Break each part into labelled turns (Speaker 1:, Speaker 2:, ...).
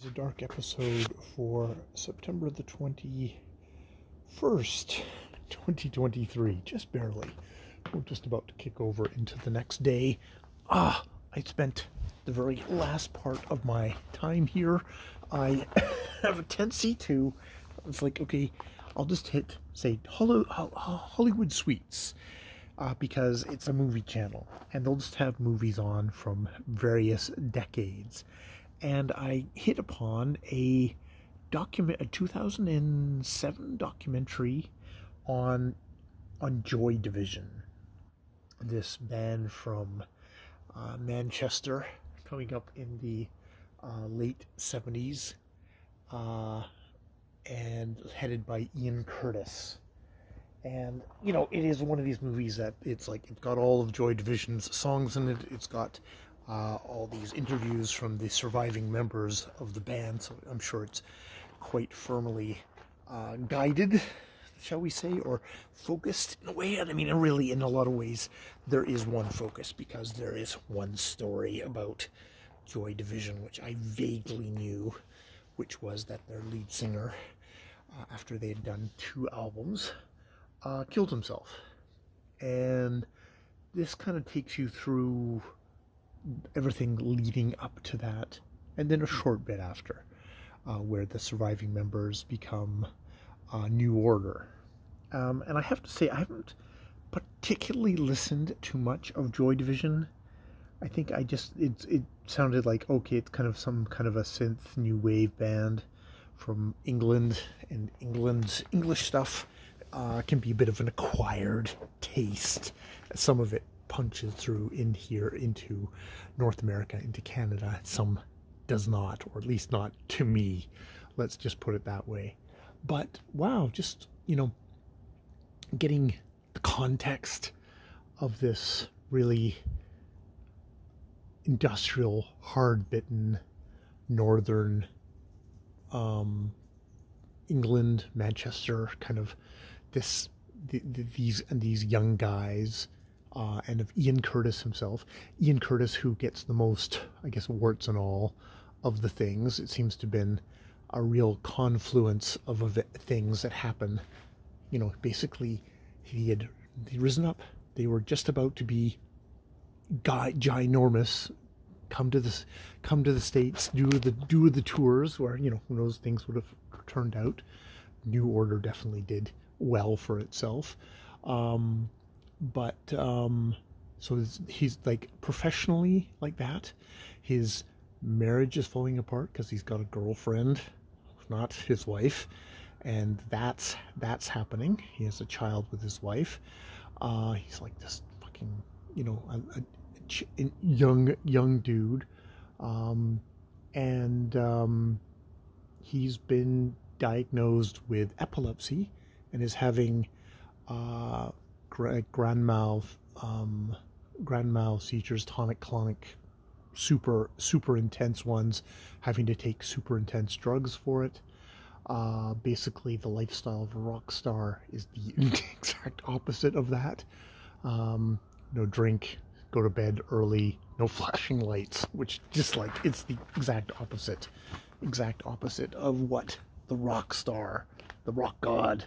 Speaker 1: It's a dark episode for September the 21st, 2023, just barely. We're just about to kick over into the next day. I spent the very last part of my time here. I have a tendency to, it's like, okay, I'll just say Hollywood Suites. Because it's a movie channel, and they'll just have movies on from various decades. And I hit upon a 2007 documentary on Joy Division, this band from Manchester, coming up in the late 70s, and headed by Ian Curtis. And, you know, it is one of these movies that it's got all of Joy Division's songs in it. It's got all these interviews from the surviving members of the band. So I'm sure it's quite firmly guided, shall we say, or focused in a way. And I mean, really, in a lot of ways, there is one focus because there is one story about Joy Division, which I vaguely knew, which was that their lead singer, after they had done 2 albums, killed himself. And this kind of takes you through everything leading up to that, and then a short bit after, where the surviving members become New Order. And I have to say, I haven't particularly listened to much of Joy Division. I think it sounded like, okay, it's kind of some kind of a synth new wave band from England, and England's English stuff can be a bit of an acquired taste. Some of it punches through in here into North America, into Canada. Some does not, or at least not to me. Let's just put it that way. But wow, just, you know, getting the context of this really industrial, hard-bitten northern England, Manchester, kind of these young guys, and of Ian Curtis himself. Ian Curtis, who gets the most, I guess, warts and all of the things. It seems to have been a real confluence of things that happen. You know, basically, he'd risen up. They were just about to be ginormous. Come to the States, do the tours where, you know, who knows, things would have turned out. New Order definitely did well for itself. So he's like professionally like that. His marriage is falling apart because he's got a girlfriend, not his wife, and that's happening. He has a child with his wife. He's like this fucking, you know, a young dude, and he's been diagnosed with epilepsy and is having grand mal seizures, tonic-clonic, super intense ones, having to take super intense drugs for it. Basically, the lifestyle of a rock star is the exact opposite of that. No drink, go to bed early, no flashing lights, which just like, it's the exact opposite of what the rock star, the rock god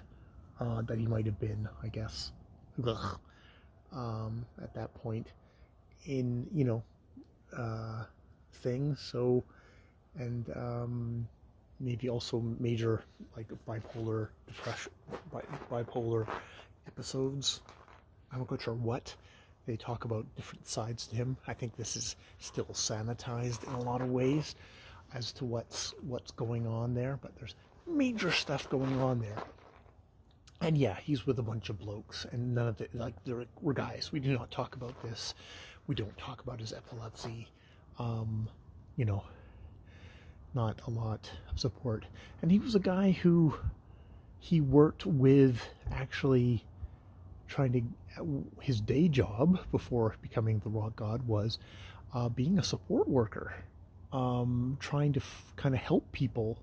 Speaker 1: that he might have been, I guess. At that point in, you know, things. So, and maybe also major like bipolar depression, bipolar episodes. I'm not quite sure what. They talk about different sides to him. I think this is still sanitized in a lot of ways as to what's going on there, but there's major stuff going on there. And yeah, he's with a bunch of blokes, and none of it, like, we're guys. We do not talk about this. We don't talk about his epilepsy. You know, not a lot of support. And he was a guy who he worked with, actually trying to, his day job before becoming the rock god was being a support worker, trying to kind of help people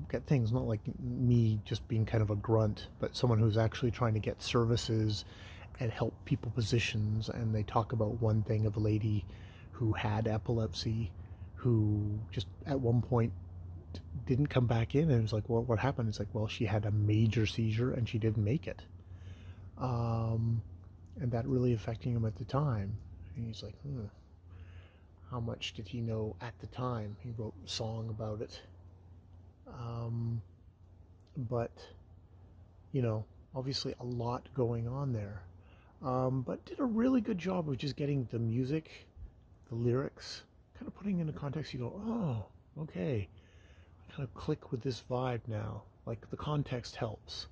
Speaker 1: get things, not like me just being kind of a grunt, but someone who's actually trying to get services and help people positions. And they talk about one thing of a lady who had epilepsy, who just at one point didn't come back in, and it was like, well, what happened? It's like, well, she had a major seizure and she didn't make it. And that really affecting him at the time. And he's like, how much did he know at the time? He wrote a song about it. But, you know, obviously a lot going on there. But did a really good job of just getting the music, the lyrics, kind of putting into context. You go, oh, okay. I kind of click with this vibe now. Like, the context helps.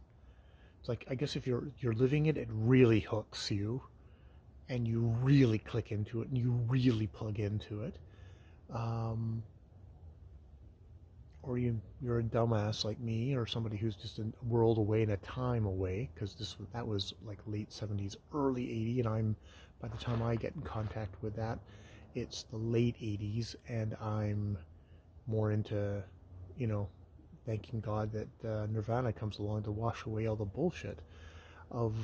Speaker 1: It's like, I guess if you're living it, it really hooks you. And you really click into it, and you really plug into it. Or you're a dumbass like me, or somebody who's just a world away and a time away, because that was like late 70s, early 80s, and I'm, by the time I get in contact with that, it's the late 80s, and I'm more into, you know, thanking God that Nirvana comes along to wash away all the bullshit of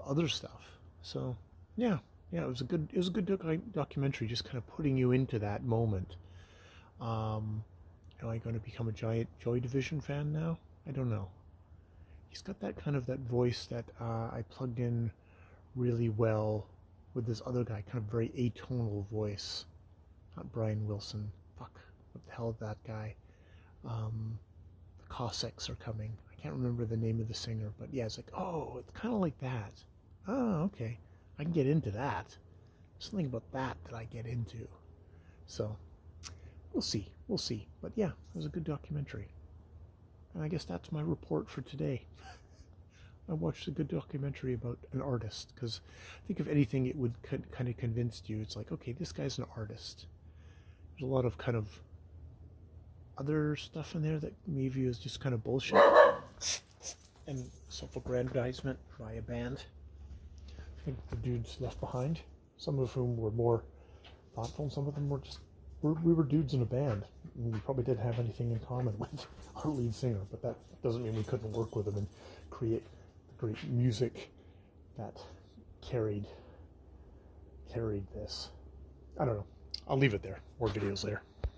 Speaker 1: other stuff. So yeah, it was a good documentary, just kind of putting you into that moment. Am I going to become a giant Joy Division fan now? I don't know. He's got that kind of that voice that I plugged in really well with this other guy, kind of very atonal voice. Not Brian Wilson. Fuck, what the hell is that guy? The Cossacks are coming. I can't remember the name of the singer, but yeah, it's like, oh, it's kind of like that. Oh, okay. I can get into that. There's something about that I get into. So, we'll see. But yeah, it was a good documentary. And I guess that's my report for today. I watched a good documentary about an artist, because I think if anything, it would kind of convince you. It's like, okay, this guy's an artist. There's a lot of kind of other stuff in there that may view as just kind of bullshit and self-aggrandizement by a band. I think the dudes left behind, some of whom were more thoughtful, and some of them were just, we were dudes in a band, and we probably didn't have anything in common with our lead singer, but that doesn't mean we couldn't work with him and create the great music that carried this. I don't know. I'll leave it there. More videos later.